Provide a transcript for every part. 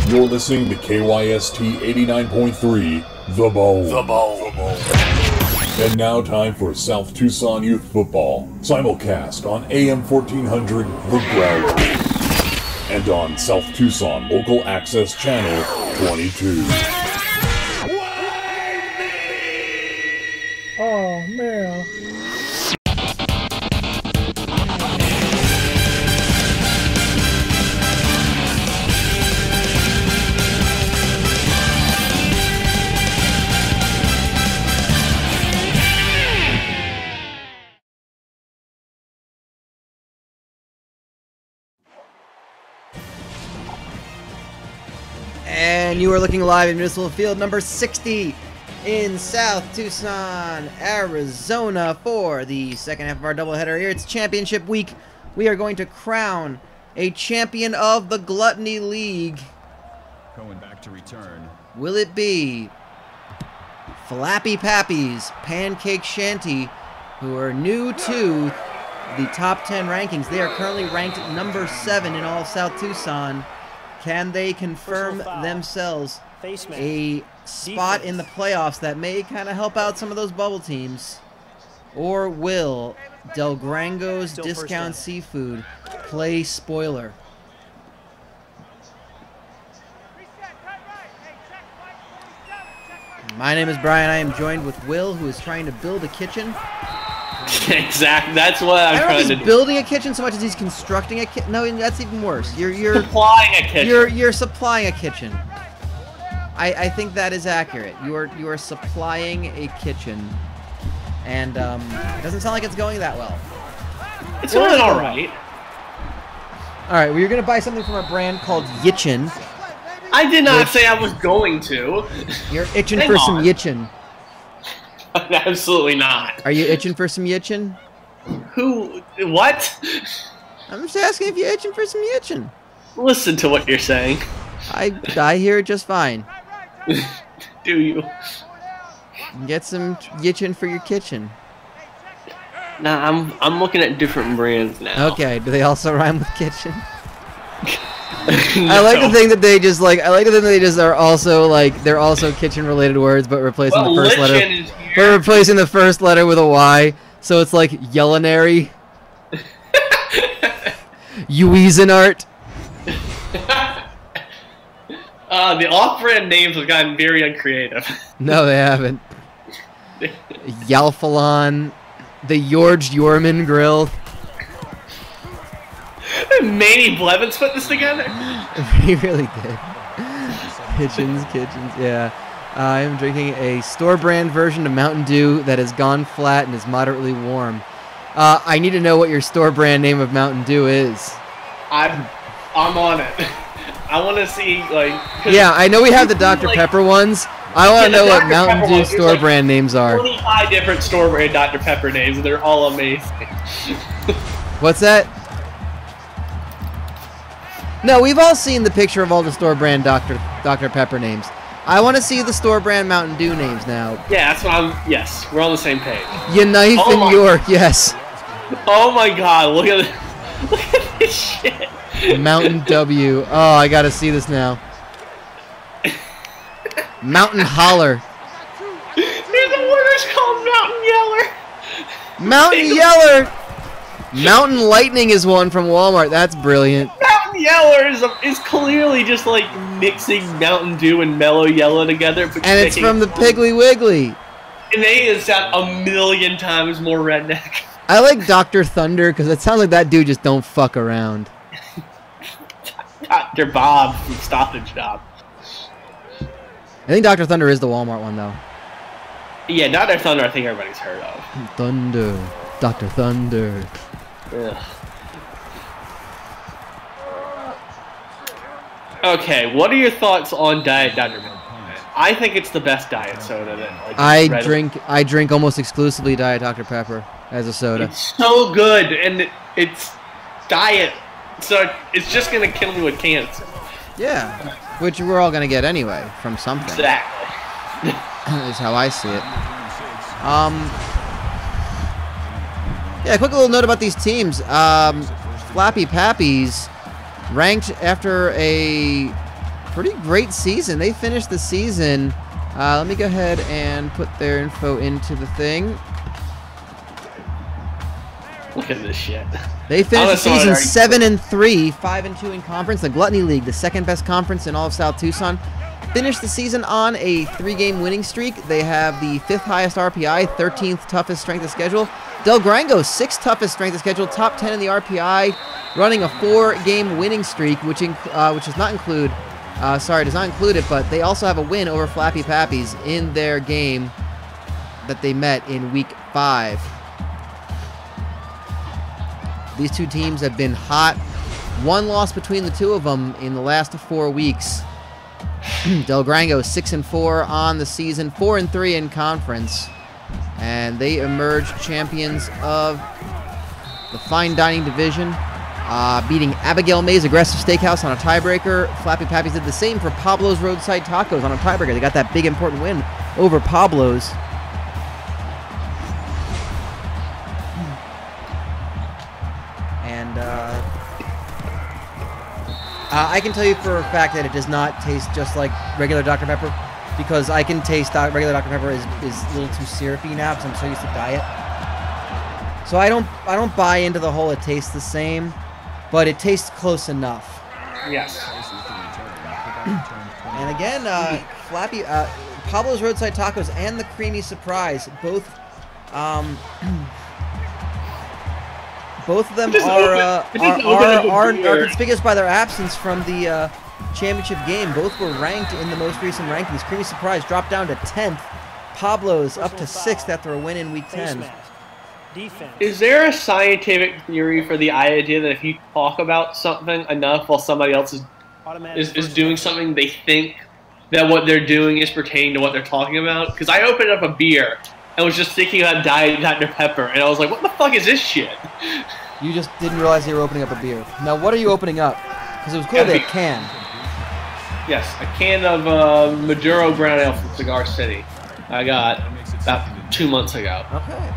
You're listening to KYST 89.3, The Bone. The Bone. And now time for South Tucson Youth Football, simulcast on AM 1400, The Ground, and on South Tucson Local Access Channel 22. Oh, man. And you are looking live at Municipal Field number 60 in South Tucson, Arizona for the second half of our doubleheader here. It's championship week. We are going to crown a champion of the Gluttony League. Going back to return. Will it be Flappy Pappy's Pancake Shanty, who are new to the top 10 rankings? They are currently ranked number 7 in all of South Tucson. Can they confirm themselves a spot in the playoffs that may kind of help out some of those bubble teams? Or will Delgrango's Discount Seafood play spoiler? My name is Brian. I am joined with Will, who is trying to build a kitchen. Exactly. That's what I'm trying to do. I don't know if he's building a kitchen so much as he's constructing a kitchen. No, that's even worse. You're supplying a kitchen. You're supplying a kitchen. I think that is accurate. You are supplying a kitchen, and it doesn't sound like it's going that well. It's going all right. All right. Well, you're gonna buy something from a brand called Yitchin. I did not say I was going to. You're itching for some Yitchin. Absolutely not. Are you itching for some Yitchin? Who? What? I'm just asking if you're itching for some Yitchin. Listen to what you're saying. I hear it just fine. Do you? Get some Yitchin for your kitchen. Nah, I'm looking at different brands now. Okay. Do they also rhyme with kitchen? No. I like to think that they just like. I like to think that they just are also like they're also kitchen-related words, but replacing the first letter. But replacing the first letter with a Y, so it's like Yellinary. Uizenart. The off-brand names have gotten very uncreative. No, they haven't. Yalphalon, the George Yorman Grill. Manny Blevins put this together? He really did. Kitchens, yeah. I am drinking a store brand version of Mountain Dew that has gone flat and is moderately warm. I need to know what your store brand name of Mountain Dew is. I'm on it. I want to see, like... Yeah, I know we have the Dr. Pepper ones. I want to know what Mountain Dew store brand names are. 25 different store brand Dr. Pepper names, and they're all amazing. What's that? No, we've all seen the picture of all the store brand Dr. Pepper names. I want to see the store brand Mountain Dew names now. Yeah, that's what I'm... Yes, we're on the same page. Your knife and York, yes. Oh my god, look at this shit. Mountain W. Oh, I gotta see this now. Mountain Holler. There's a word called Mountain Yeller. Mountain Yeller. Mountain Lightning is one from Walmart. That's brilliant. Mountain Yeller is clearly just like mixing Mountain Dew and Mellow Yellow together. But and it's from the Piggly Wiggly. And they just sound a million times more redneck. I like Dr. Thunder because it sounds like that dude just don't fuck around. Dr. Bob from Stop and Shop. I think Dr. Thunder is the Walmart one, though. Yeah, Dr. Thunder I think everybody's heard of. Thunder. Dr. Thunder. Ugh. Okay, what are your thoughts on Diet Dr. Pepper? I think it's the best diet soda that like, I drink almost exclusively Diet Dr. Pepper as a soda. It's so good, and it's diet, so it's just gonna kill me with cancer. Yeah, which we're all gonna get anyway from something. Exactly. Is how I see it. Yeah, quick little note about these teams. Flappy Pappy's ranked after a pretty great season. They finished the season. Let me go ahead and put their info into the thing. Look at this shit. They finished the season 7-3, 5-2 in conference. The Gluttony League, the second best conference in all of South Tucson, finished the season on a 3-game winning streak. They have the 5th highest RPI, 13th toughest strength of schedule. Delgrango, 6th toughest strength of schedule, top 10 in the RPI, running a 4-game winning streak, which does not include it, but they also have a win over Flappy Pappies in their game that they met in week 5. These two teams have been hot. One loss between the two of them in the last 4 weeks. Delgrango 6-4 on the season, 4-3 in conference, and they emerged champions of the fine dining division, beating Abigail May's Aggressive Steakhouse on a tiebreaker. Flappy Pappies did the same for Pablo's Roadside Tacos on a tiebreaker. They got that big important win over Pablo's. And I can tell you for a fact that it does not taste just like regular Dr. Pepper, because I can taste regular Dr. Pepper is a little too syrupy now because I'm so used to diet. So I don't buy into the whole it tastes the same, but it tastes close enough. Yes. And again, Flappy, Pablo's Roadside Tacos and the Creamy Surprise, both of them are conspicuous by their absence from the championship game. Both were ranked in the most recent rankings. Creamy Surprise dropped down to 10th. Pablo's up to 6th after a win in week 10. Is there a scientific theory for the idea that if you talk about something enough while somebody else is doing something, they think that what they're doing is pertaining to what they're talking about? Because I opened up a beer and was just thinking about Diet Dr. Pepper, and I was like, what the fuck is this shit? You just didn't realize you were opening up a beer. Now, what are you opening up? Because it was clearly a can. Yes, a can of Maduro Brown Ale from Cigar City. I got about 2 months ago. Okay.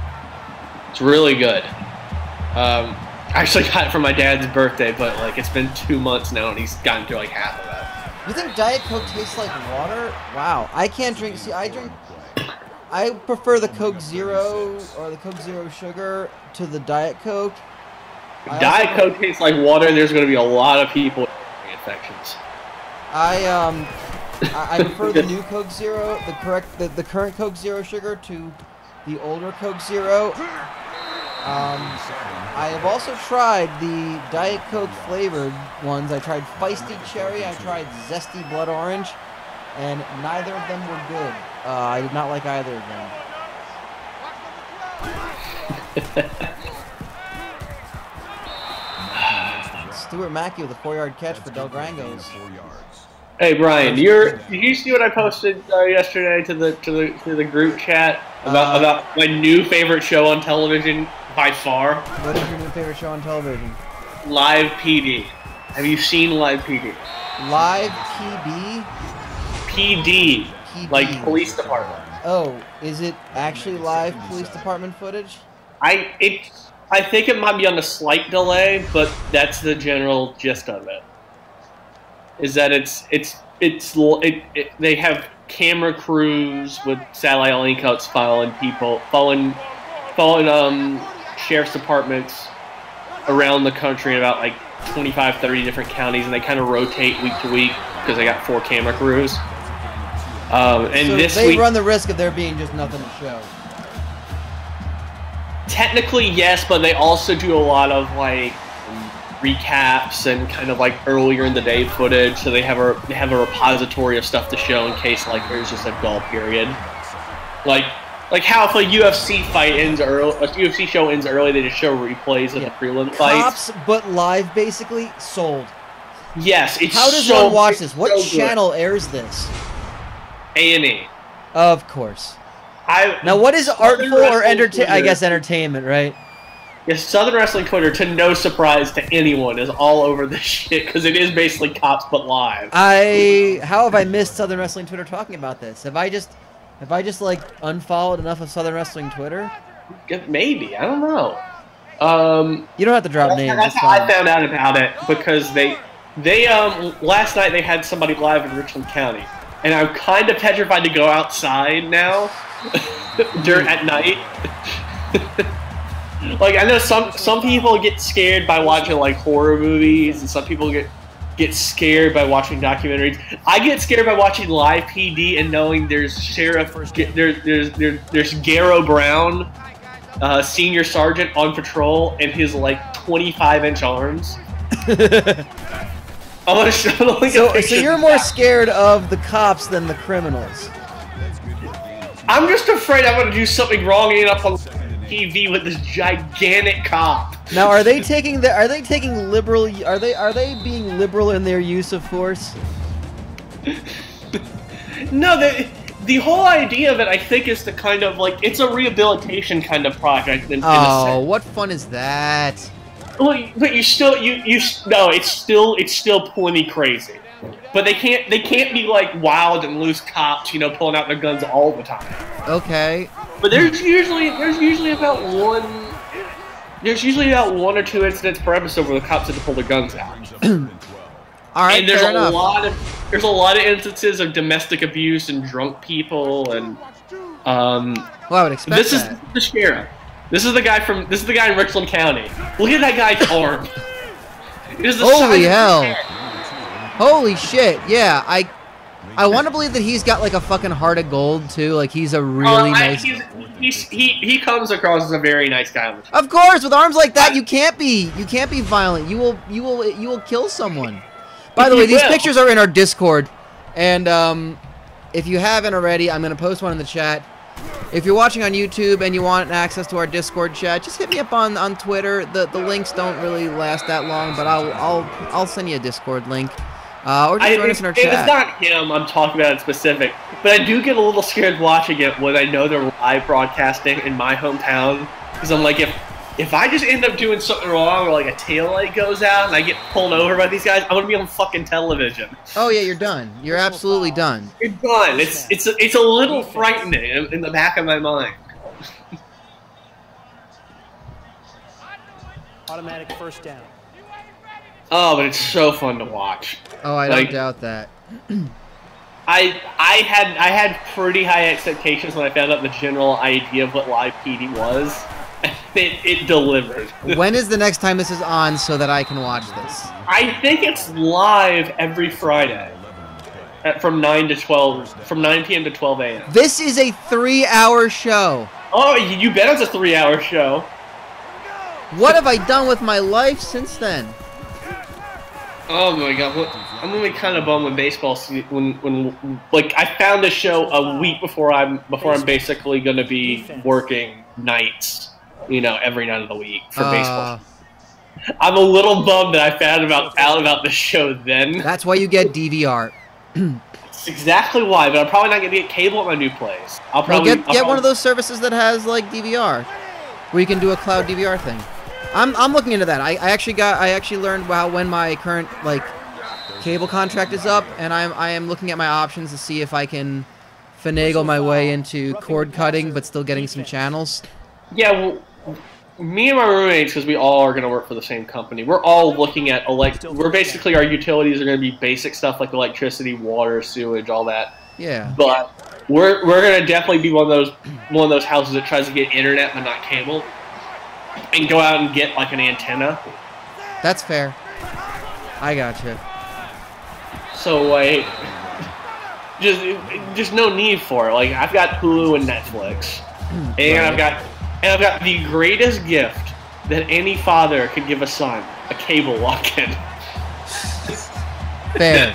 It's really good. I actually got it for my dad's birthday, but like it's been 2 months now, and he's gotten through like half of it. You think Diet Coke tastes like water? Wow, I can't drink. See, I prefer the Coke Zero or the Coke Zero Sugar to the Diet Coke. Diet Coke tastes like water, and there's going to be a lot of people with infections. I prefer the new Coke Zero, the current Coke Zero Sugar to the older Coke Zero. I have also tried the Diet Coke flavored ones. I tried Feisty Cherry, I tried Zesty Blood Orange, and neither of them were good. I did not like either of them. Stuart Mackey with a 4-yard catch for Delgrangos. Hey Brian, did you see what I posted yesterday to the group chat about my new favorite show on television by far? What is your new favorite show on television? Live PD. Have you seen Live PD? Live PB? PD. Like police department. Oh, is it actually live police department footage? I think it might be on a slight delay, but that's the general gist of it. Is that they have camera crews with satellite link outs following sheriff's departments around the country in about like 25, 30 different counties, and they kind of rotate week to week because they got 4 camera crews. And so this they week, run the risk of there being just nothing to show. Technically, yes, but they also do a lot of like recaps and kind of like earlier in the day footage. So they have a repository of stuff to show in case like there's just a dull period. Like how if a UFC fight ends early, a UFC show ends early, they just show replays of the prelim fights. Cops, but live, basically sold. Yes, it's how does one watch this? What channel airs this? A&E. Of course. Now, what is artful or entertainment? I guess entertainment, right? Yes, Southern Wrestling Twitter, to no surprise to anyone, is all over this shit because it is basically cops but live. How have I missed Southern Wrestling Twitter talking about this? Have I just like unfollowed enough of Southern Wrestling Twitter? Maybe, I don't know. You don't have to drop names. That's how I found out about it because They last night they had somebody live in Richland County, and I'm kind of petrified to go outside now at night. Like I know some people get scared by watching like horror movies, and some people get scared by watching documentaries. I get scared by watching live PD and knowing there's Sheriff, there's Garrow Brown, senior sergeant on patrol, and his like 25-inch arms. I want to show the So you're more scared of the cops than the criminals. I'm just afraid I'm going to do something wrong and end up on TV with this gigantic cop. Now, are they taking liberal? Are they being liberal in their use of force? No, the whole idea of it, I think, is to kind of like it's a rehabilitation kind of project. In a sense. What fun is that? Well, but you still no, it's still plenty crazy. But they can't be like wild and loose cops, you know, pulling out their guns all the time. Okay. But there's usually about one or two incidents per episode where the cops have to pull their guns out. All right, and there's fair a enough. lot of instances of domestic abuse and drunk people and Well, I would expect this that. is the sheriff. This is the guy in Richland County. Look at that guy's arm. It is the Holy size of hell! his hair. Holy shit! Yeah, I want to believe that he's got like a fucking heart of gold too. Like he's a really nice. He comes across as a very nice guy. Of course, with arms like that, you can't be violent. You will kill someone. By the way, these pictures are in our Discord, and if you haven't already, I'm gonna post one in the chat. If you're watching on YouTube and you want access to our Discord chat, just hit me up on Twitter. The links don't really last that long, but I'll send you a Discord link. Or just join us in our chat. It's not him I'm talking about in specific, but I do get a little scared watching it when I know they're live broadcasting in my hometown. Because I'm like, if I just end up doing something wrong or like a taillight goes out and I get pulled over by these guys, I'm gonna be on fucking television. Oh yeah, you're done. You're absolutely done. You're done. It's a little frightening in the back of my mind. Automatic first down. Oh, but it's so fun to watch. Oh, I don't doubt that. I had pretty high expectations when I found out the general idea of what live PD was. It delivered. When is the next time this is on so that I can watch this? I think it's live every Friday from 9 p.m. to 12 a.m. This is a 3-hour show. Oh, you bet it's a 3-hour show. What have I done with my life since then? Oh my god, I'm gonna be kind of bummed when baseball when like I found this show a week before I'm basically gonna be working nights, you know, every night of the week for baseball. I'm a little bummed that I found out about the show then. That's why you get DVR. That's exactly why, but I'm probably not gonna get cable at my new place. I'll probably get one of those services that has like DVR, where you can do a cloud DVR thing. I'm looking into that. I actually learned when my current like cable contract is up, and I am looking at my options to see if I can finagle my way into cord cutting but still getting some channels. Yeah, well, me and my roommates, because we all are going to work for the same company, we're all looking at we're basically our utilities are going to be basic stuff like electricity, water, sewage, all that. Yeah. But we're going to definitely be one of those houses that tries to get internet but not cable. And go out and get like an antenna. That's fair. I gotcha. So like, just no need for it. Like I've got Hulu and Netflix, and I've got the greatest gift that any father could give a son: a cable lock-in. Fair.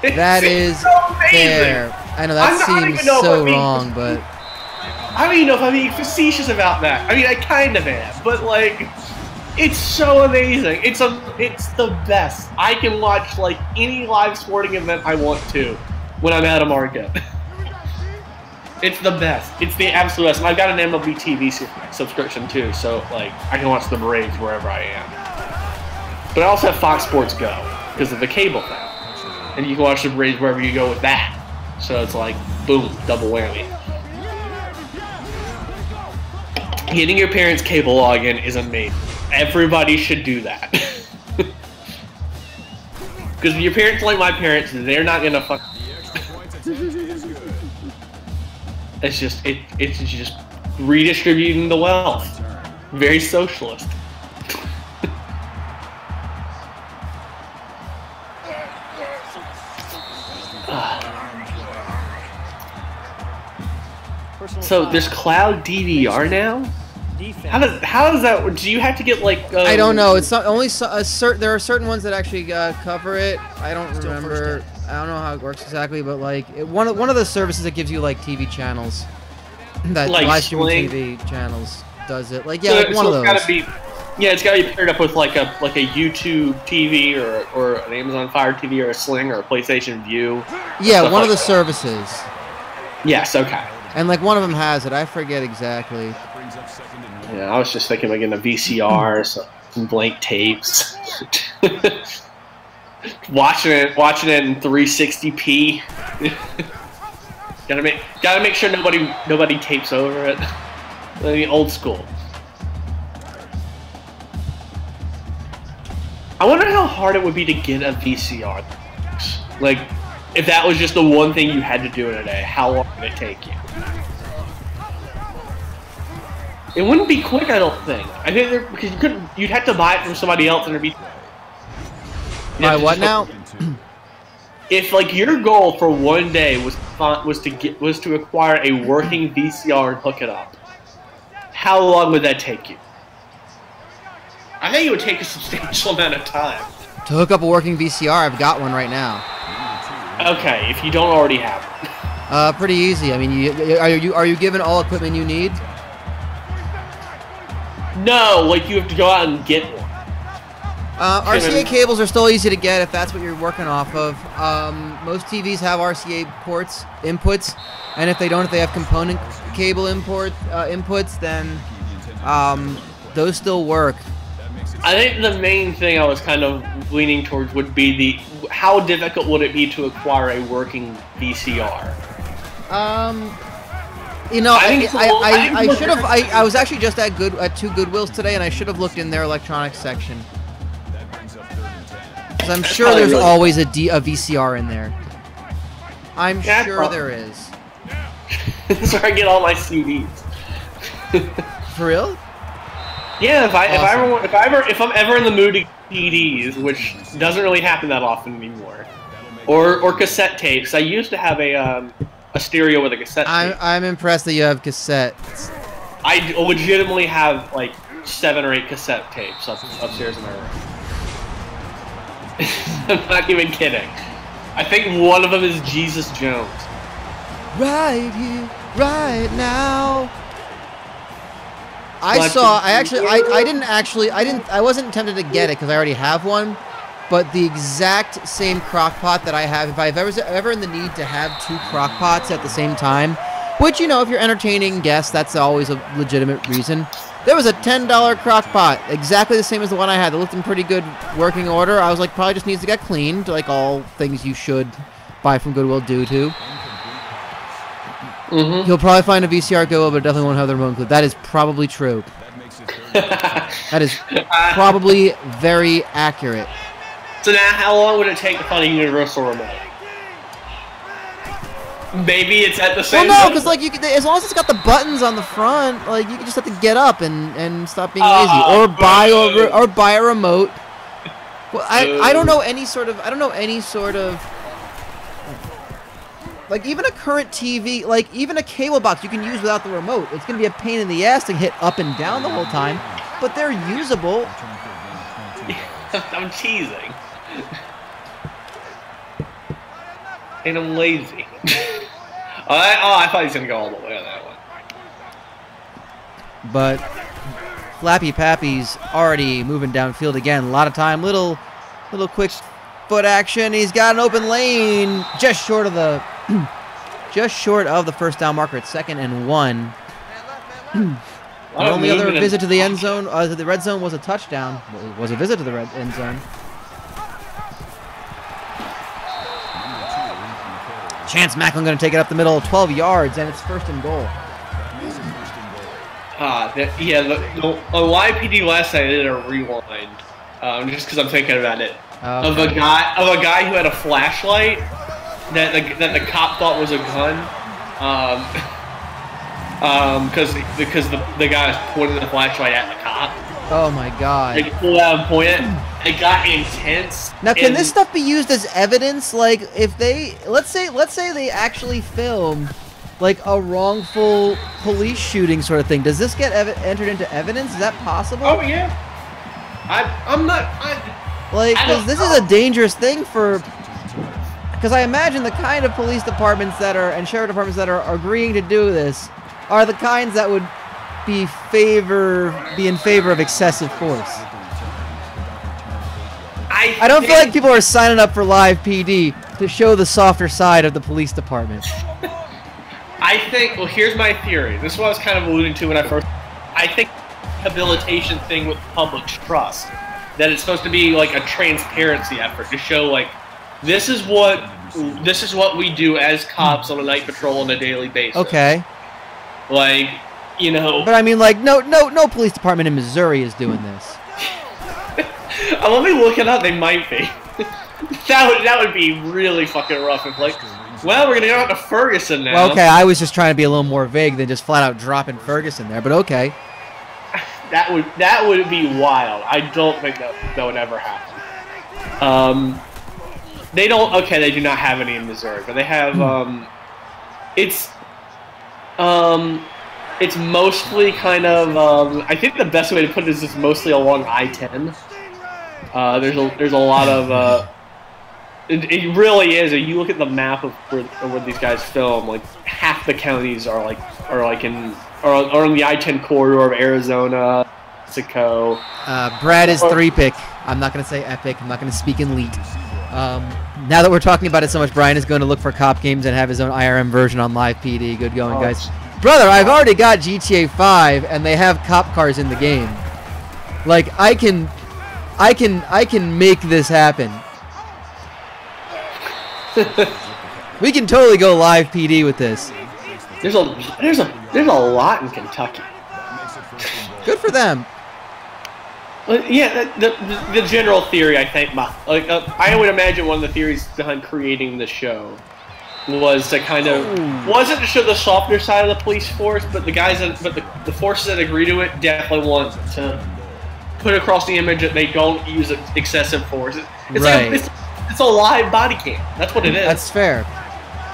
That is so fair. I know that seems so wrong, but. I don't even know if I'm being facetious about that. I mean, I kind of am, but like, it's so amazing. It's the best. I can watch like any live sporting event I want to when I'm at a market. It's the best. It's the absolute best. And I've got an MLB TV subscription too, so like I can watch the Braves wherever I am. But I also have Fox Sports Go because of the cable thing, and you can watch the Braves wherever you go with that. So it's like boom, double whammy. Getting your parents' cable login is amazing. Everybody should do that. Because your parents like my parents, they're not gonna fuck. It's just redistributing the wealth. Very socialist. So there's cloud DVR now. How does that? Do you have to get like? I don't know. It's not only there are certain ones that actually cover it. I don't remember. I don't know how it works exactly, but like one of the services that gives you like TV channels, that like live streaming Sling? TV channels does it. Like yeah, like one of those. It's gotta be paired up with like a YouTube TV or an Amazon Fire TV or a Sling or a PlayStation View. Yeah, one of the services. Yes. Okay. And like one of them has it. I forget exactly. Yeah, I was just thinking like in a VCR, some blank tapes. watching it in 360p. gotta make sure nobody tapes over it. I mean, old school. I wonder how hard it would be to get a VCR. Like, if that was just the one thing you had to do in a day, how long would it take you? It wouldn't be quick, I don't think. I think because you'd have to buy it from somebody else, and it'd be. Buy what now? If like your goal for one day was to acquire a working VCR and hook it up, how long would that take you? I think it would take a substantial amount of time. To hook up a working VCR, I've got one right now. Okay, if you don't already have one. Pretty easy. I mean, are you given all equipment you need? No, like you have to go out and get one. RCA cables are still easy to get if that's what you're working off of. Most TVs have RCA inputs, and if they don't, if they have component cable inputs, then those still work. I think the main thing I was kind of leaning towards would be how difficult would it be to acquire a working VCR? You know, I was actually just at two Goodwills today, and I should have looked in their electronics section. Because I'm sure there's always a VCR in there. I'm sure there is. That's where I get all my CDs. For real? Yeah, if I'm ever in the mood to get CDs, which doesn't really happen that often anymore, or cassette tapes. I used to have a stereo with a cassette tape. I'm impressed that you have cassettes. I legitimately have like 7 or 8 cassette tapes upstairs in my room. I'm not even kidding. I think one of them is Jesus Jones. Right here, right now. I wasn't tempted to get it because I already have one, but the exact same crock pot that I have, if I've ever in the need to have 2 crock pots at the same time, which, you know, if you're entertaining guests, that's always a legitimate reason. There was a $10 crock pot, exactly the same as the one I had. It looked in pretty good working order. I was like, probably just needs to get cleaned, like all things you should buy from Goodwill do too. Mm-hmm. You'll probably find a VCR Goodwill, but it definitely won't have the remote included. That is probably true. That is probably very accurate. So now, how long would it take to find a universal remote? Maybe it's at the same. Well, no, because like as long as it's got the buttons on the front, like you can just have to get up and stop being lazy, or buy a remote. Well, I don't know any sort of like even a current TV, like even a cable box you can use without the remote. It's gonna be a pain in the ass to hit up and down the whole time, but they're usable. I'm teasing. And I'm lazy. I thought he was going to go all the way on that one. But Flappy Pappy's already moving downfield again. A lot of time. Little quick foot action. He's got an open lane just short of the first down marker at 2nd and 1. The only other visit to the end zone, the red zone, was a touchdown. Was a visit to the end zone. Chance Macklin going to take it up the middle, 12 yards, and it's 1st and goal. On YPD last night, I did a rewind. just because I'm thinking about it. Okay. Of a guy who had a flashlight that the cop thought was a gun. Because the guy was pointing the flashlight at the cop. Oh my god. They pulled out and pointed. It got intense. Now, can this stuff be used as evidence? Like, if they let's say they actually film like a wrongful police shooting sort of thing, does this get entered into evidence? Is that possible? Oh yeah. Because this is a dangerous thing for. Because I imagine the kind of police departments and sheriff departments that are agreeing to do this are the kinds that would be in favor of excessive force. I don't feel like people are signing up for live PD to show the softer side of the police department. I think, well, here's my theory. This is what I was kind of alluding to when I think rehabilitation thing with public trust, that it's supposed to be like a transparency effort to show like, this is what we do as cops on a night patrol on a daily basis. Okay. Like, you know. But I mean, like, no police department in Missouri is doing this. Let me look it up. They might be. that would be really fucking rough. If like, well, we're gonna go out to Ferguson now. Well, okay, I was just trying to be a little more vague than just flat out dropping Ferguson there. But okay. That would be wild. I don't think that would ever happen. They don't. Okay, they do not have any in Missouri, but they have. It's mostly kind of. I think the best way to put it is it's mostly along I-10. There's a lot of. It really is. If you look at the map of where these guys film, like half the counties are on the I-10 corridor of Arizona, Mexico. Brad is 3-pick. I'm not gonna say epic. I'm not gonna speak in leet. Now that we're talking about it so much, Brian is going to look for cop games and have his own IRM version on live PD. Good going, guys. Brother, I've already got GTA 5 and they have cop cars in the game. Like I can make this happen. We can totally go live PD with this. There's a lot in Kentucky. Good for them. Yeah, the general theory, I think, I would imagine one of the theories behind creating the show was to kind of wasn't to show the softer side of the police force, but the forces that agree to it definitely want to put across the image that they don't use excessive force. It's a live body cam. That's what it is. That's fair.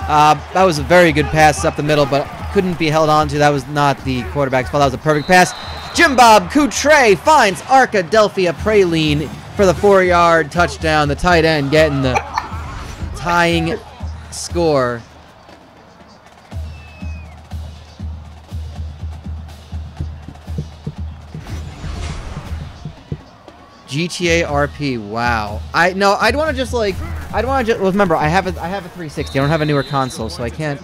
That was a very good pass up the middle, but couldn't be held on to. That was not the quarterback's fault. That was a perfect pass. Jim Bob Coutre finds Arkadelphia Praline for the 4-yard touchdown. The tight end getting the tying score. GTA RP, wow. I'd want to just remember I have a 360. I don't have a newer console, so I can't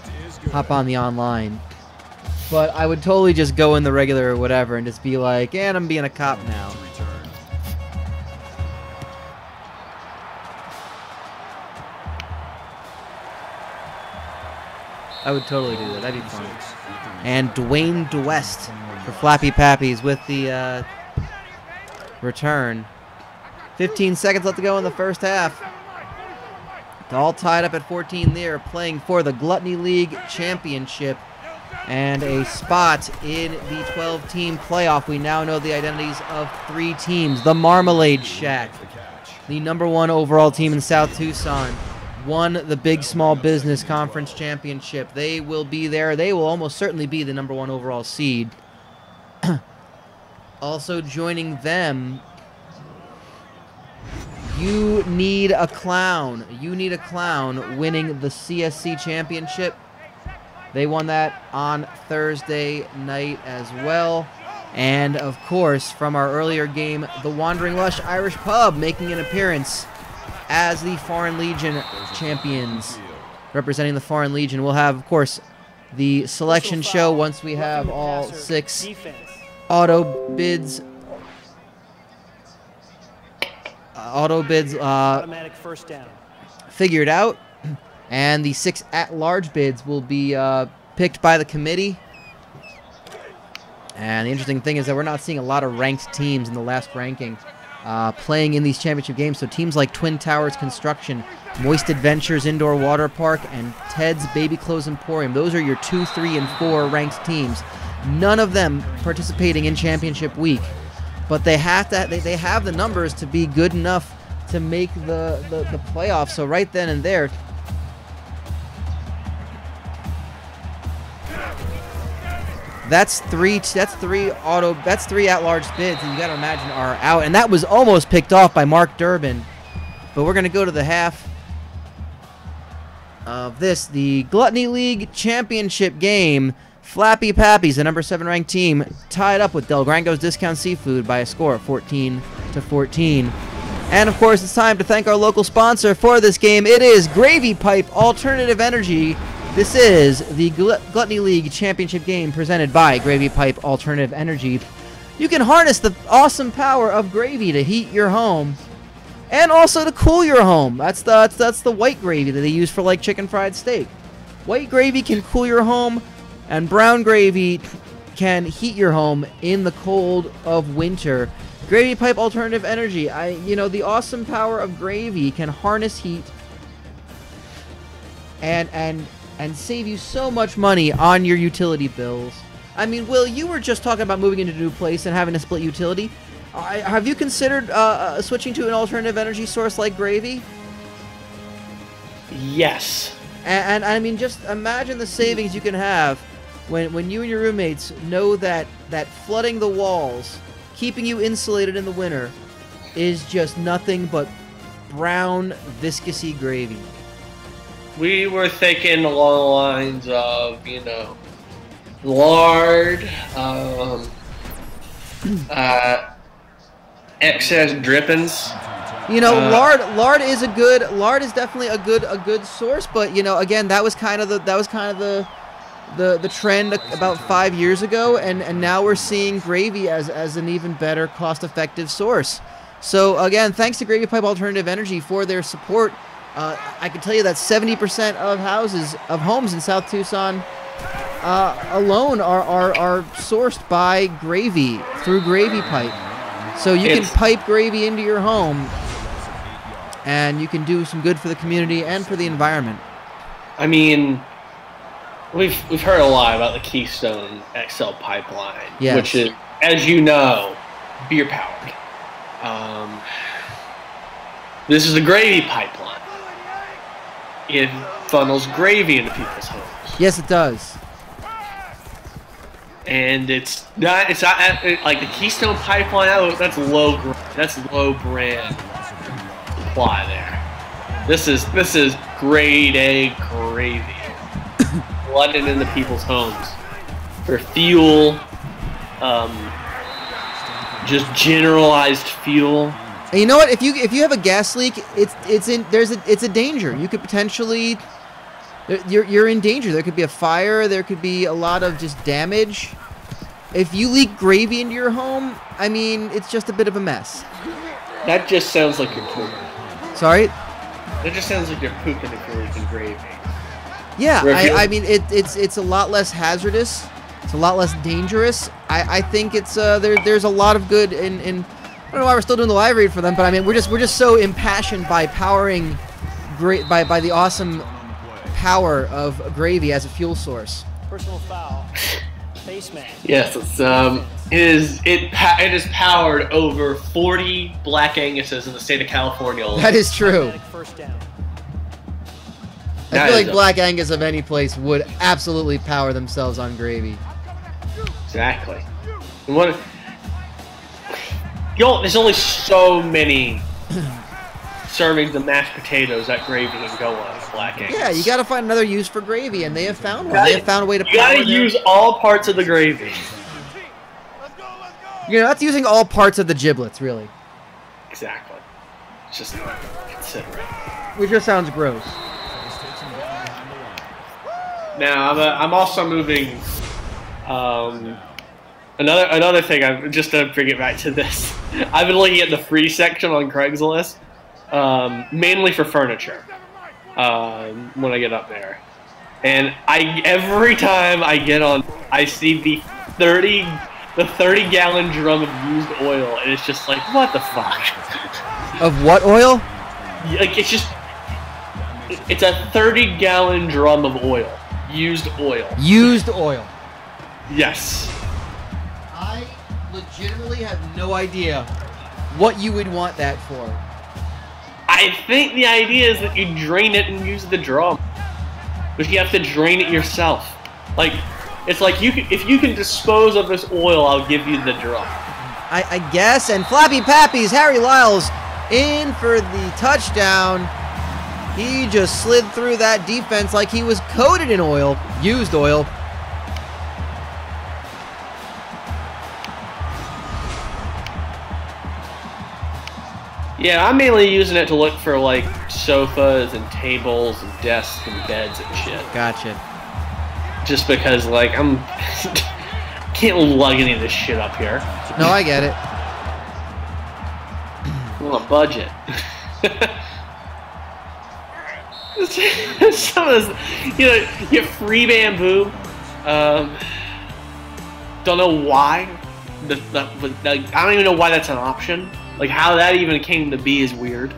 hop on the online. But I would totally just go in the regular or whatever and just be like, and I'm being a cop now. I would totally do that. That'd be fun. And Dwayne DeWest for Flappy Pappies with the return. 15 seconds left to go in the first half. All tied up at 14 there, playing for the Gluttony League Championship and a spot in the 12-team playoff. We now know the identities of 3 teams. The Marmalade Shack, the #1 overall team in South Tucson, won the Big Small Business Conference Championship. They will be there. They will almost certainly be the #1 overall seed. Also joining them, You Need a Clown. You Need a Clown winning the CSC Championship. They won that on Thursday night as well. And, of course, from our earlier game, the Wandering Lush Irish Pub making an appearance as the Foreign Legion champions. Representing the Foreign Legion, we'll have, of course, the selection show once we have all 6 auto bids automatic first down figured out, and the 6 at-large bids will be picked by the committee. And the interesting thing is that we're not seeing a lot of ranked teams in the last ranking. playing in these championship games. So teams like Twin Towers Construction, Moist Adventures Indoor Water Park, and Ted's Baby Clothes Emporium. Those are your 2, 3, and 4 ranked teams. None of them participating in championship week, but they have to. They have the numbers to be good enough to make the playoffs. So right then and there. That's three at-large bids that you got to imagine are out, and that was almost picked off by Mark Durbin. But we're going to go to the half of this, the Gluttony League Championship game. Flappy Pappies, the number 7 ranked team, tied up with Delgrango's Discount Seafood by a score of 14-14. And of course, it's time to thank our local sponsor for this game. It is Gravy Pipe Alternative Energy. This is the Gluttony League Championship game presented by Gravy Pipe Alternative Energy. You can harness the awesome power of gravy to heat your home and also to cool your home. That's the white gravy that they use for like chicken fried steak. White gravy can cool your home, and brown gravy can heat your home in the cold of winter. Gravy Pipe Alternative Energy. The awesome power of gravy can harness heat and save you so much money on your utility bills. I mean, Will, you were just talking about moving into a new place and having a split utility. Have you considered switching to an alternative energy source like gravy? Yes. And I mean, just imagine the savings you can have when you and your roommates know that flooding the walls, keeping you insulated in the winter, is just nothing but brown, viscousy gravy. We were thinking along the lines of, lard, excess drippings. Lard is definitely a good source, but again, that was kind of the trend about 5 years ago, and now we're seeing gravy as an even better cost-effective source. So again, thanks to Gravy Pipe Alternative Energy for their support. I can tell you that 70% of homes in South Tucson alone are sourced by gravy through Gravy Pipe. So you can pipe gravy into your home, and you can do some good for the community and for the environment. I mean, we've heard a lot about the Keystone XL pipeline, yes, which is, as you know, beer powered. This is the gravy pipeline. It funnels gravy into people's homes. Yes, it does. And it's not like the Keystone pipeline. That's low brand supply there. This is grade A gravy flooding into people's homes for fuel, just generalized fuel. And you know what? If you have a gas leak, it's a danger. You could potentially you're in danger. There could be a fire. There could be a lot of just damage. If you leak gravy into your home, I mean, it's just a bit of a mess. That just sounds like you're pooping. Sorry? That just sounds like you're pooping if you're leaking gravy. Yeah, I mean, it's a lot less hazardous. It's a lot less dangerous. I think it's there's a lot of good in. I don't know why we're still doing the live read for them, but I mean, we're just so impassioned by powering by the awesome power of gravy as a fuel source. Personal foul. Baseman. Yes, it is powered over 40 Black Anguses in the state of California alone. That is true. First down. I feel like Black Angus of any place would absolutely power themselves on gravy. Exactly. And there's only so many servings of mashed potatoes that gravy can go on Black Angus. Yeah, you got to find another use for gravy, and they have found one. They have found a way to. You got to use all parts of the gravy. That's using all parts of the giblets, really. Exactly. It's just considerate. Which just sounds gross. Now I'm also moving. Another thing, just to bring it back to this, I've been looking at the free section on Craigslist, mainly for furniture. When I get up there, and every time I get on, I see the 30 the 30-gallon drum of used oil, and it's just like, what the fuck? Of what oil? Like, it's just, it's a 30-gallon drum of oil. Used oil. Used oil. Yes. I legitimately have no idea what you would want that for. I think the idea is that you drain it and use the drum. But you have to drain it yourself. Like, it's like, if you can dispose of this oil, I'll give you the drum. I guess. And Flappy Pappy's Harry Lyles in for the touchdown. He just slid through that defense like he was coated in oil. Used oil. Yeah, I'm mainly using it to look for, like, sofas and tables and desks and beds and shit. Gotcha. Just because, like, can't lug any of this shit up here. No, I get it. I'm on a budget. Some of this, you know, you get free bamboo. Don't know why. I don't even know why that's an option. Like, how that even came to be is weird.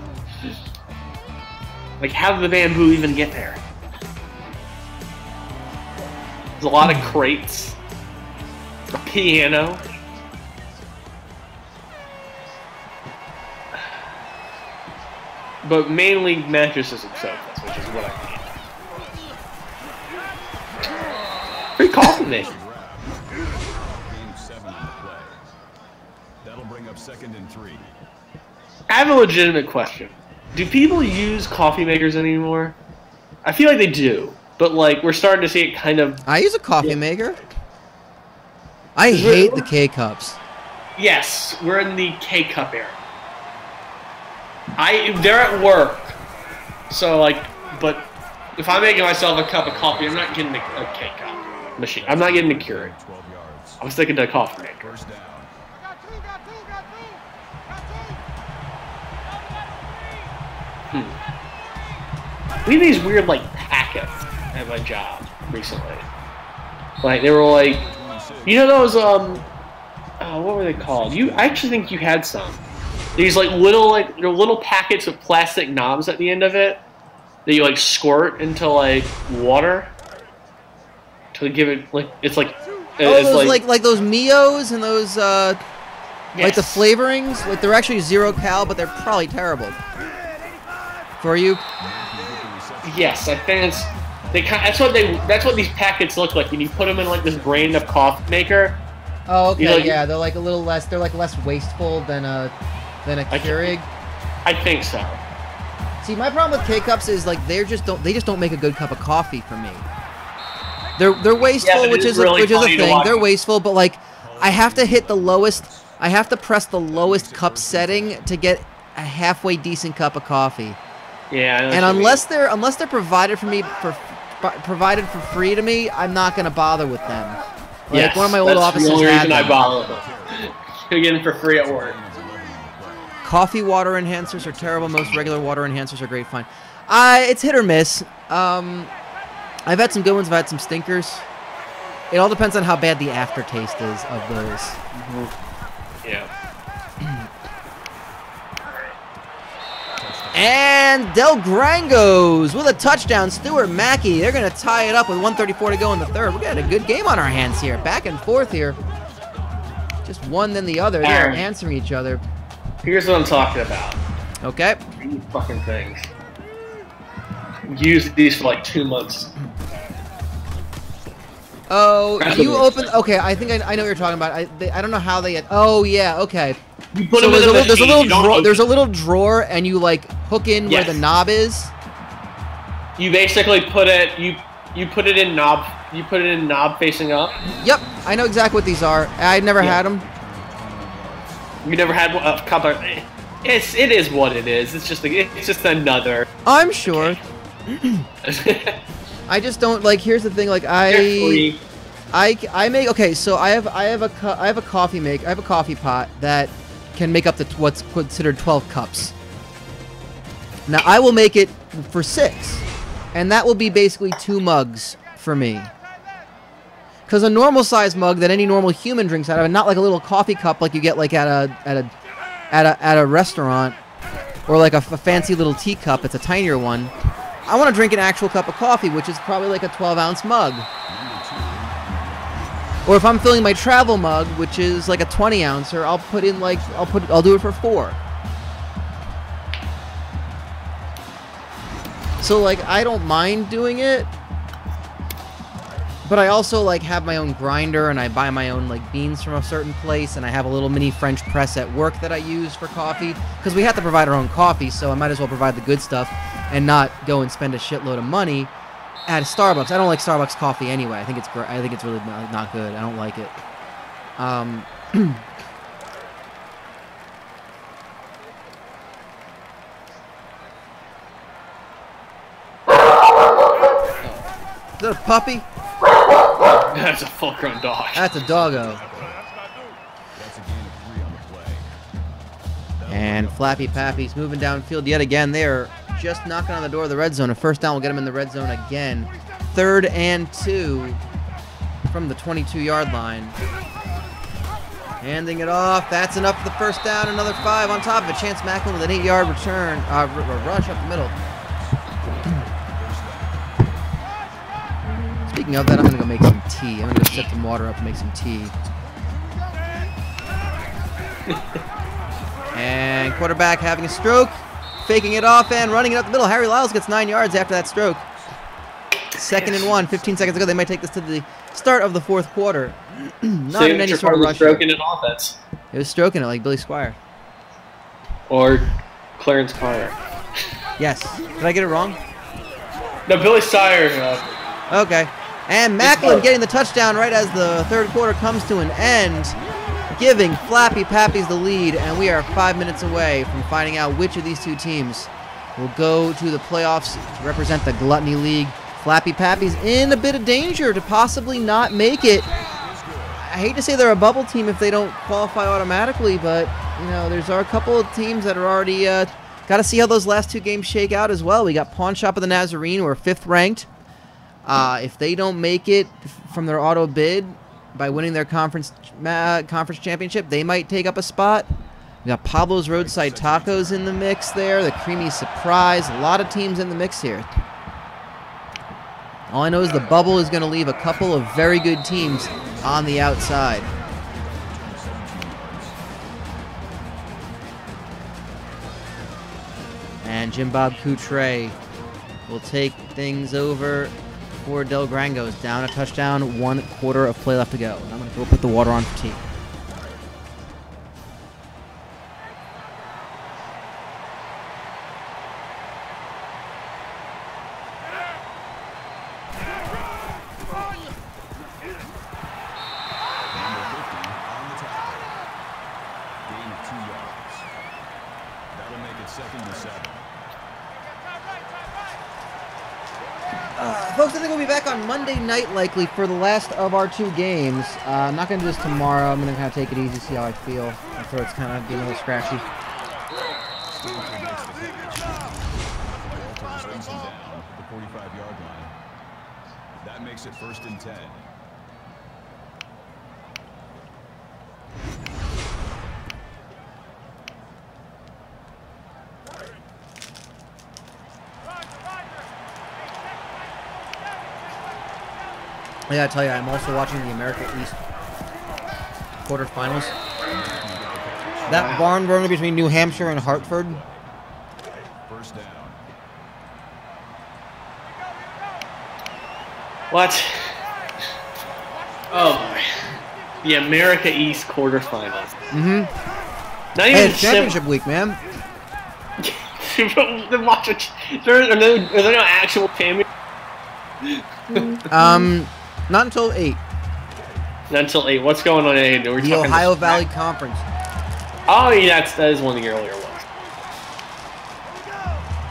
Like, how did the bamboo even get there? There's a lot of crates. A piano. But mainly mattresses and sofas, which is what I need. Free coffee maker. Game 7 on the play. That'll bring up 2nd and 3. I have a legitimate question. Do people use coffee makers anymore? I feel like they do, but like we're starting to see it kind of. I use a coffee maker. I hate the K-Cups. Yes, we're in the K-Cup era. They're at work, so like, but if I'm making myself a cup of coffee, I'm not getting a K-Cup machine. I'm not getting a Keurig. I was thinking the coffee maker. We have these weird like packets at my job recently. Like they were like, you know those what were they called? I actually think you had some. These like little packets of plastic knobs at the end of it that you like squirt into like water to give it like it's like those like those Mios and those yes. like the flavorings, like they're actually 0 cal, but they're probably terrible for you. Yes, I think that's what these packets look like, and you put them in like this brand of coffee maker. Oh, okay, you know, yeah, they're like a little less. They're like less wasteful than a Keurig. I think so. See, my problem with K-Cups is like they just don't make a good cup of coffee for me. They're wasteful, yeah, which is a thing. They're wasteful, but like I have to hit the lowest. I have to press the lowest cup setting to get a halfway decent cup of coffee. Yeah, and unless they're provided provided for free to me, I'm not gonna bother with them. Like yes, one of my old offices had had them. I bother with them. You're getting for free at work. Coffee water enhancers are terrible. Most regular water enhancers are great fun. It's hit or miss. I've had some good ones. I've had some stinkers. It all depends on how bad the aftertaste is of those. Mm-hmm. Yeah. And Delgrangos with a touchdown. Stuart Mackey. They're going to tie it up with 1:34 to go in the third. We're getting a good game on our hands here. Back and forth here. Just one then the other. They're answering each other. Here's what I'm talking about. Okay. These fucking things. Use these for like 2 months. Oh, you open. Okay, I think I know what you're talking about. I don't know how they get. Oh yeah, okay. You put them in the machine, there's a little drawer, and you like hook in where the knob is. You basically put it. You put it in knob. You put it in knob facing up. Yep, I know exactly what these are. I've never had them. You never had a cup of. It is what it is. It's just another. I'm sure. I just don't like. Here's the thing. Like I make okay. So I have a coffee make. I have a coffee pot that can make up to what's considered 12 cups. Now I will make it for 6, and that will be basically 2 mugs for me. Because a normal size mug that any normal human drinks out of, and not like a little coffee cup like you get like at a restaurant, or like a fancy little teacup. It's a tinier one. I want to drink an actual cup of coffee, which is probably like a 12-ounce mug. Or if I'm filling my travel mug, which is like a 20-ouncer, I'll put in like I'll do it for 4. So like I don't mind doing it. But I also like have my own grinder, and I buy my own like beans from a certain place, and I have a little mini French press at work that I use for coffee, because we have to provide our own coffee, so I might as well provide the good stuff and not go and spend a shitload of money at Starbucks. I don't like Starbucks coffee anyway. I think it's really not good. I don't like it. Is that a puppy? That's a full-grown dog. That's a doggo. And Flappy Pappy's moving downfield yet again. They're just knocking on the door of the red zone. A first down will get them in the red zone again. 3rd and 2 from the 22-yard line. Handing it off. That's enough for the first down. Another 5 on top of it. Chance Macklin with an 8-yard return. Rush up the middle. Speaking of that, I'm going to go make some tea. I'm going to go set some water up and make some tea. And quarterback having a stroke. Faking it off and running it up the middle. Harry Lyles gets 9 yards after that stroke. 2nd and 1. 15 seconds ago, they might take this to the start of the 4th quarter. Not in any sort of rush. Stroking an offense. It was stroking it like Billy Squire. Or Clarence Carter. Yes. Did I get it wrong? No, Billy Sire. Okay. And Macklin getting the touchdown right as the 3rd quarter comes to an end, giving Flappy Pappy's the lead, and we are 5 minutes away from finding out which of these two teams will go to the playoffs to represent the Gluttony League. Flappy Pappy's in a bit of danger to possibly not make it. I hate to say they're a bubble team if they don't qualify automatically, but you know, there's a couple of teams that are already got to see how those last 2 games shake out as well. We got Pawn Shop of the Nazarene, who are 5th ranked. If they don't make it from their auto bid by winning their conference championship, they might take up a spot. We got Pablo's Roadside Tacos in the mix there, the Creamy Surprise. A lot of teams in the mix here. All I know is the bubble is going to leave a couple of very good teams on the outside. And Jim Bob Coutre will take things over for Delgrango's. Down a touchdown, 1 quarter of play left to go. And I'm going to go put the water on for tea. Folks, I think we'll be back on Monday night, likely, for the last of our 2 games. I'm not going to do this tomorrow. I'm going to kind of take it easy, see how I feel. My throat's kind of getting a little scratchy. The 45-yard line. That makes it 1st and 10. I gotta tell you, I'm also watching the America East quarterfinals. That barn burner between New Hampshire and Hartford. 1st down. What? Oh boy. The America East quarterfinals. Mm-hmm. Not Hey, even it's championship week, man. Then watch it. Are there no actual champions? Not until 8. Not until 8. What's going on at 8? The Ohio Valley Conference. Oh, yeah, that is one of the earlier ones.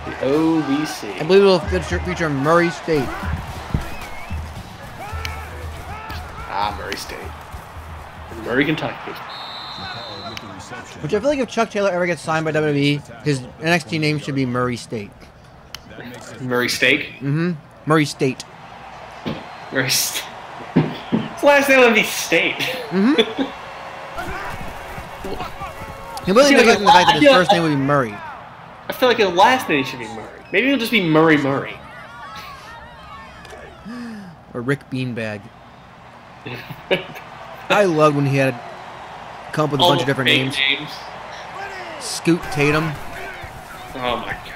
The OVC. I believe it will feature Murray State. Murray State. Murray, Kentucky. Which I feel like if Chuck Taylor ever gets signed by WWE, his NXT name should be Murray State. Murray Steak? Mm-hmm. Murray State. Murray State. It's last name would be State. Mm-hmm. He wasn't neglecting the fact that his first name would be Murray. I feel like his last name should be Murray. Maybe it'll just be Murray Murray. Or Rick Beanbag. I loved when he had come up with a bunch of different names. Scoot Tatum. Oh my god.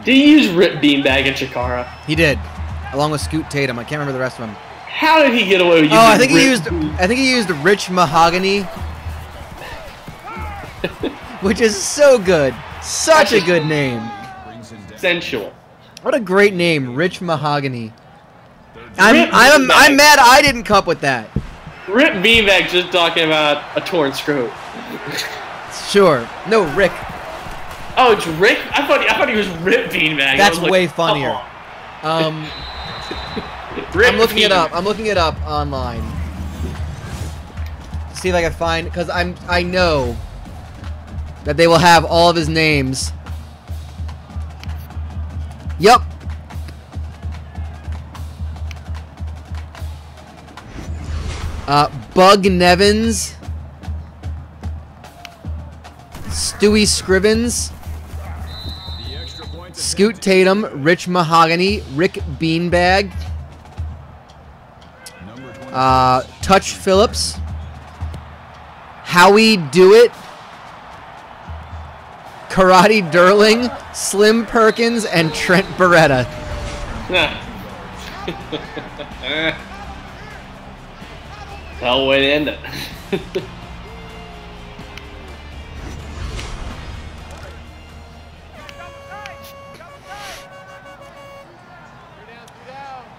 Did he use Rip Beanbag and Chikara? He did, along with Scoot Tatum. I can't remember the rest of them. How did he get away with using I think he used Rich Mahogany, which is so good. Such a good name. Sensual. What a great name, Rich Mahogany. I'm mad I didn't come up with that. Rip Beanbag just talking about a torn screw. Sure. No, Rick. Oh, it's Rick? I thought he was Rip Beanbag. That's way funnier. I'm looking it up. I'm looking it up online. See if I can find, because I know that they will have all of his names. Yep. Bug Nevins, Stewie Scrivens, Scoot Tatum, Rich Mahogany, Rick Beanbag, Touch Phillips, Howie Do It, Karate Durling, Slim Perkins, and Trent Beretta. Hell way to end it.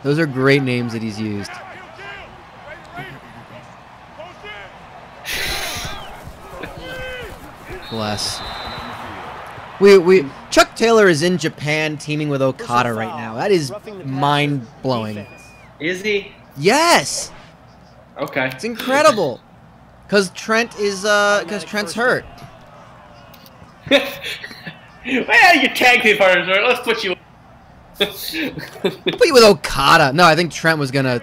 Those are great names that he's used. Bless. Chuck Taylor is in Japan teaming with Okada right now. That is mind-blowing. Is he? Yes! Okay. It's incredible. Because Trent's hurt. Well, your tag team partners are. Let's put you. Put you with Okada. No, I think Trent was gonna.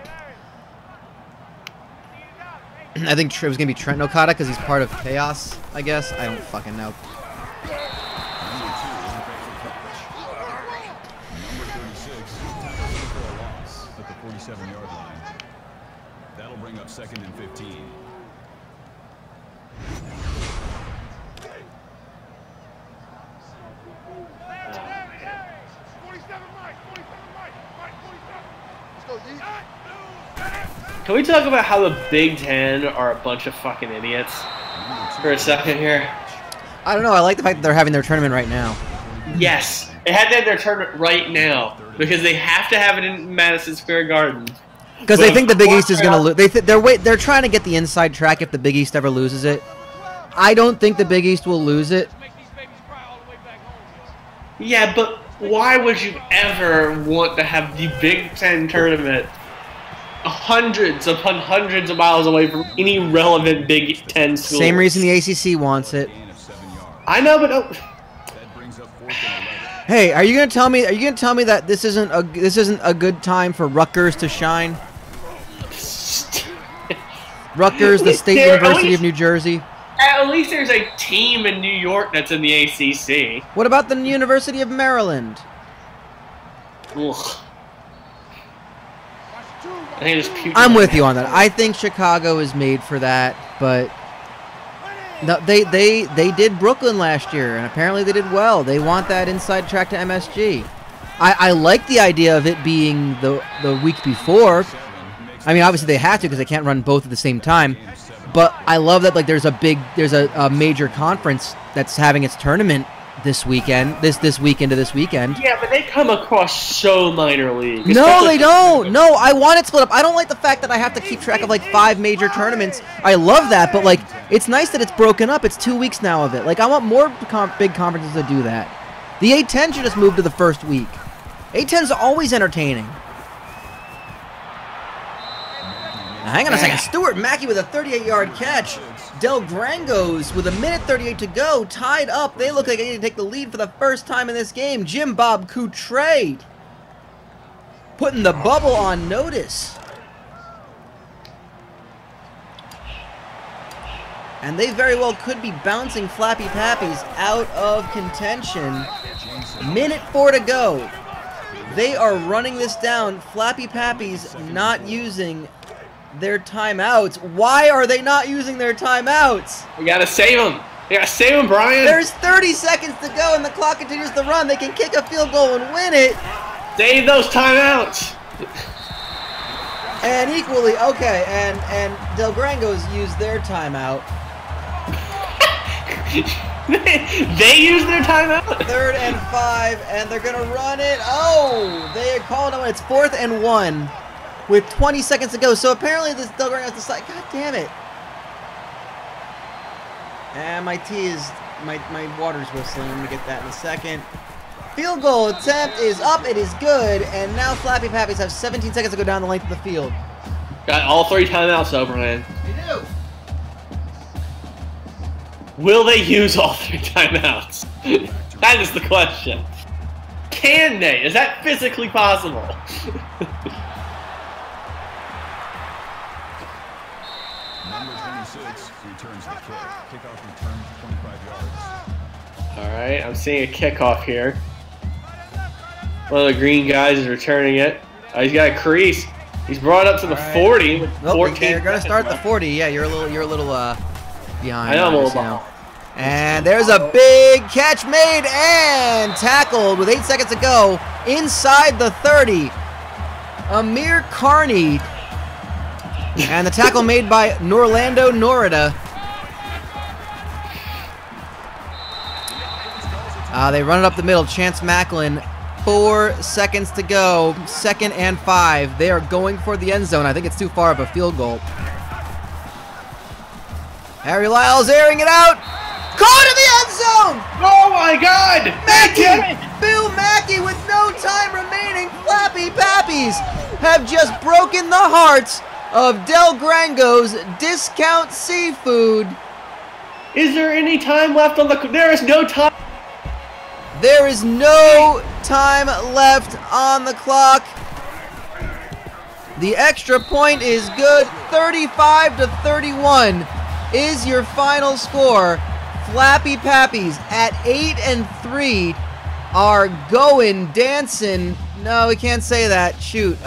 I think it was gonna be Trent and Okada because he's part of Chaos. I guess I don't fucking know. At the 47-yard line. That'll bring up 2nd and 15. Can we talk about how the Big Ten are a bunch of fucking idiots for a second here? I don't know. I like the fact that they're having their tournament right now. Yes, they had to have their tournament right now because they have to have it in Madison Square Garden. Because they think the Big East is going to lose. They're trying to get the inside track if the Big East ever loses it. I don't think the Big East will lose it. Yeah, but why would you ever want to have the Big Ten tournament hundreds upon hundreds of miles away from any relevant Big Ten school? Same reason the ACC wants it. I know, but hey, are you gonna tell me? Are you gonna tell me that this isn't a good time for Rutgers to shine? Rutgers, the State University of New Jersey. At least there's a team in New York that's in the ACC. What about the University of Maryland? Ugh. I'm with you on that. I think Chicago is made for that, but no, they did Brooklyn last year, and apparently they did well. They want that inside track to MSG. I like the idea of it being the week before. I mean, obviously they have to because they can't run both at the same time. But I love that there's a major conference that's having its tournament this weekend, this weekend to this weekend. Yeah, but they come across so minor league. No, they don't. No, I want it split up. I don't like the fact that I have to keep track of like 5 major tournaments. I love that, but like it's nice that it's broken up. It's 2 weeks now of it. Like I want more big conferences to do that. The A10 should just move to the first week. A10's always entertaining. Now, hang on a second. Stuart Mackey with a 38-yard catch. Delgrangos with 1:38 to go, tied up. They look like they need to take the lead for the first time in this game. Jim Bob Coutre putting the bubble on notice. And they very well could be bouncing Flappy Pappies out of contention. 1:04 to go. They are running this down. Flappy Pappies not using their timeouts. Why are they not using their timeouts? We gotta save them. We gotta save them, Brian. There's 30 seconds to go and the clock continues to run. They can kick a field goal and win it. Save those timeouts. And equally, okay, and Delgrangos used their timeout. They used their timeout? 3rd and 5, and they're gonna run it. Oh, they are calling it. It's 4th and 1 with 20 seconds to go. So apparently this Delgrango decided, God damn it. And my tea is, my water's whistling. Let me get that in a second. Field goal attempt is up. It is good. And now Flappy Pappies have 17 seconds to go down the length of the field. Got all 3 timeouts though, Brian. You do. Will they use all 3 timeouts? That is the question. Can they? Is that physically possible? Number 26 returns the kick. Kickoff return 25 yards. Alright, I'm seeing a kickoff here. One of the green guys is returning it. Oh, he's got a crease. He's brought up to the 40 with 14. They're going to start at the 40. Yeah, you're a little behind. I know I'm a little you know. behind. And there's a big catch made and tackled with 8 seconds to go inside the 30. Amir Carney. And the tackle made by Norlando Norida. They run it up the middle. Chance Macklin, 4 seconds to go. 2nd and 5. They are going for the end zone. I think it's too far of a field goal. Harry Lyles airing it out. Caught in the end zone! Oh my God! Mackey! Bill Mackey with no time remaining. Flappy Pappies have just broken the hearts of Delgrango's Discount Seafood. Is there any time left on the... There is no time. There is no time left on the clock. The extra point is good. 35-31 is your final score. Flappy Pappies at 8-3 are going dancing. No, we can't say that. Shoot.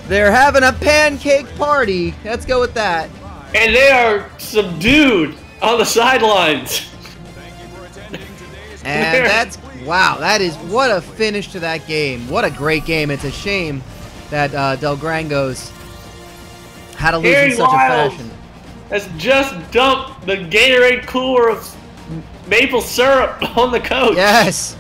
They're having a pancake party. Let's go with that. And they are subdued on the sidelines. And that's, wow, that is, what a finish to that game. What a great game. It's a shame that Delgrangos had to lose in such a fashion. Has just dumped the Gatorade cooler of maple syrup on the coach. Yes.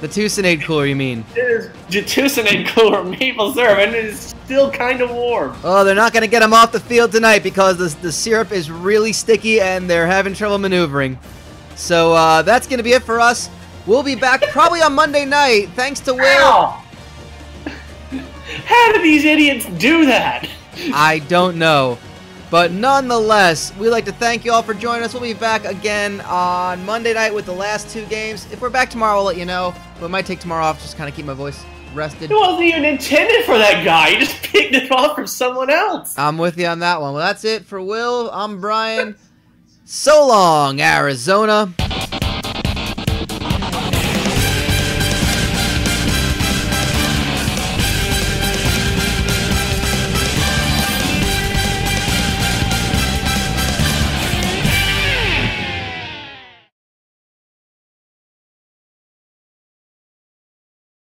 The Tucsonade cooler, you mean? It is the Tucsonade cooler of maple syrup, and it is still kind of warm. Oh, they're not going to get him off the field tonight because the syrup is really sticky and they're having trouble maneuvering. So that's going to be it for us. We'll be back probably on Monday night. Thanks to Will. Ow! How do these idiots do that? I don't know. But nonetheless, we'd like to thank you all for joining us. We'll be back again on Monday night with the last 2 games. If we're back tomorrow, I'll let you know. But I might take tomorrow off, just kind of keep my voice rested. It wasn't even intended for that guy. You just picked it off from someone else. I'm with you on that one. Well, that's it for Will. I'm Brian. So long, Arizona.